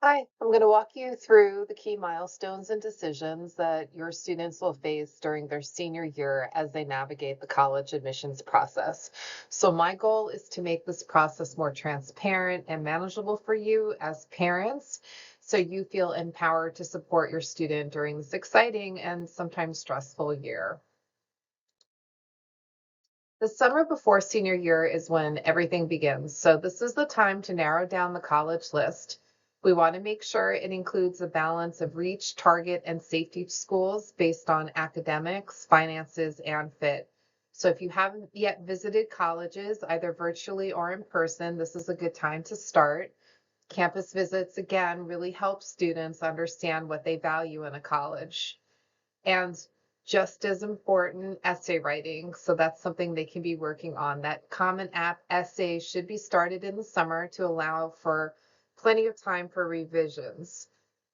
Hi, I'm going to walk you through the key milestones and decisions that your students will face during their senior year as they navigate the college admissions process. So, my goal is to make this process more transparent and manageable for you as parents, so you feel empowered to support your student during this exciting and sometimes stressful year. The summer before senior year is when everything begins. So this is the time to narrow down the college list. We want to make sure it includes a balance of reach, target, and safety schools based on academics, finances, and fit. So if you haven't yet visited colleges, either virtually or in person, this is a good time to start. Campus visits, again, really help students understand what they value in a college. And just as important, essay writing. So that's something they can be working on. That Common App essay should be started in the summer to allow for plenty of time for revisions.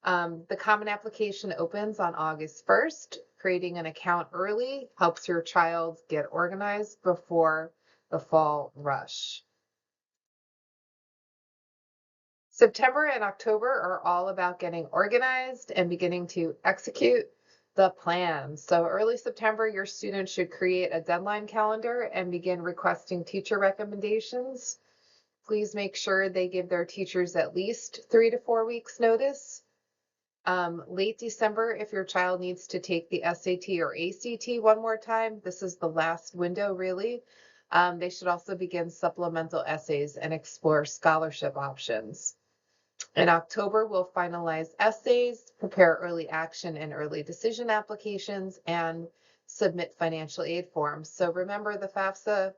The Common Application opens on August 1st. Creating an account early helps your child get organized before the fall rush. September and October are all about getting organized and beginning to execute the plan. So early September, your students should create a deadline calendar and begin requesting teacher recommendations. Please make sure they give their teachers at least 3 to 4 weeks notice. Late December, if your child needs to take the SAT or ACT one more time, this is the last window really. They should also begin supplemental essays and explore scholarship options. In October, we'll finalize essays, prepare early action and early decision applications, and submit financial aid forms. So remember, the FAFSA,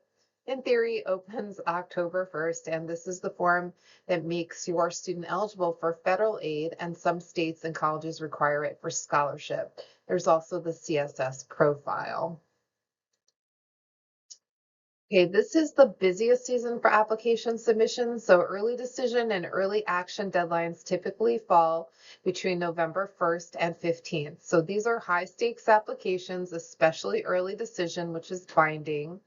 in theory, opens October 1st, and this is the form that makes your student eligible for federal aid, and some states and colleges require it for scholarship. There's also the CSS profile. Okay, this is the busiest season for application submissions, so early decision and early action deadlines typically fall between November 1st and 15th. So these are high stakes applications, especially early decision, which is binding.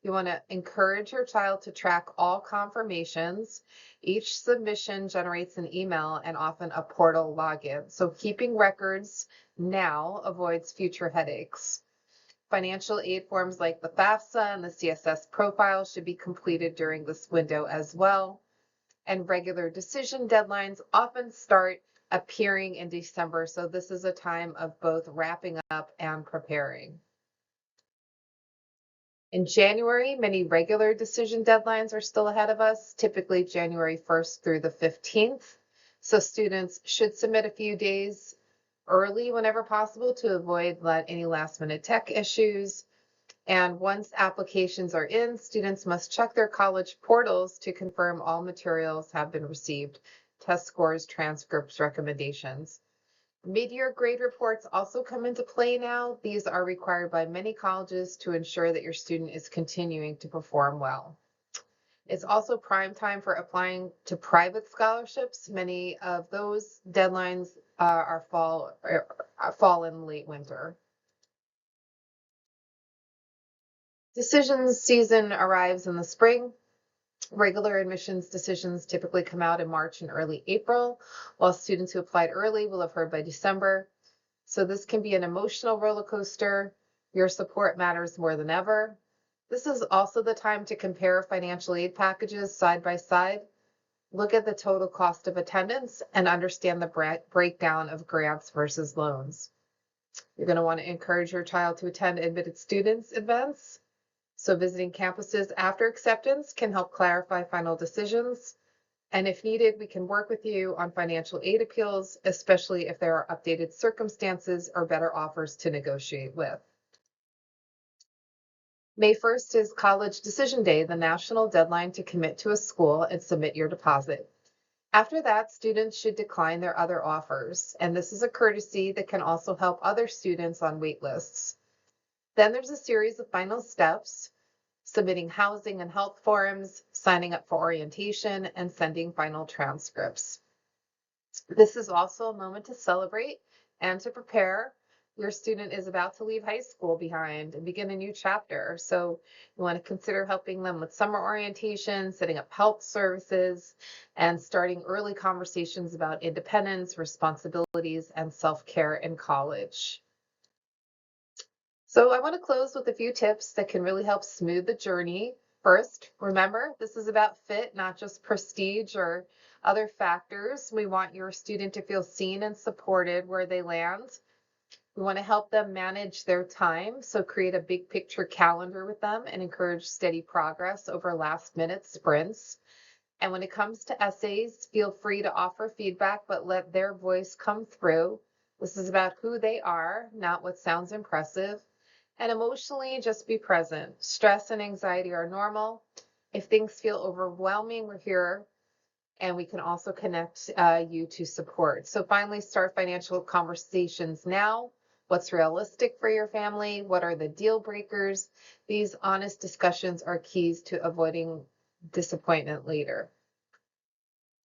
You want to encourage your child to track all confirmations. Each submission generates an email and often a portal login. So keeping records now avoids future headaches. Financial aid forms like the FAFSA and the CSS profile should be completed during this window as well. And regular decision deadlines often start appearing in December. So this is a time of both wrapping up and preparing. In January, many regular decision deadlines are still ahead of us, typically January 1st through the 15th. So students should submit a few days early whenever possible to avoid any last minute tech issues. And once applications are in, students must check their college portals to confirm all materials have been received, test scores, transcripts, recommendations. Mid-year grade reports also come into play now. These are required by many colleges to ensure that your student is continuing to perform well. It's also prime time for applying to private scholarships. Many of those deadlines are fall and late winter. Decisions season arrives in the spring. Regular admissions decisions typically come out in March and early April, while students who applied early will have heard by December. So this can be an emotional roller coaster. Your support matters more than ever. This is also the time to compare financial aid packages side by side. Look at the total cost of attendance and understand the breakdown of grants versus loans. You're going to want to encourage your child to attend admitted students events. So visiting campuses after acceptance can help clarify final decisions. And if needed, we can work with you on financial aid appeals, especially if there are updated circumstances or better offers to negotiate with. May 1st is College Decision Day, the national deadline to commit to a school and submit your deposit. After that, students should decline their other offers, and this is a courtesy that can also help other students on wait lists. Then there's a series of final steps: submitting housing and health forms, signing up for orientation, and sending final transcripts. This is also a moment to celebrate and to prepare. your student is about to leave high school behind and begin a new chapter. So you want to consider helping them with summer orientation, setting up health services, and starting early conversations about independence, responsibilities, and self-care in college. So I want to close with a few tips that can really help smooth the journey. First, remember, this is about fit, not just prestige or other factors. We want your student to feel seen and supported where they land. We want to help them manage their time, so create a big picture calendar with them and encourage steady progress over last minute sprints. And when it comes to essays, feel free to offer feedback, but let their voice come through. This is about who they are, not what sounds impressive. And emotionally, just be present. Stress and anxiety are normal. If things feel overwhelming, we're here, and we can also connect you to support. So finally, start financial conversations now. What's realistic for your family? What are the deal breakers? These honest discussions are keys to avoiding disappointment later.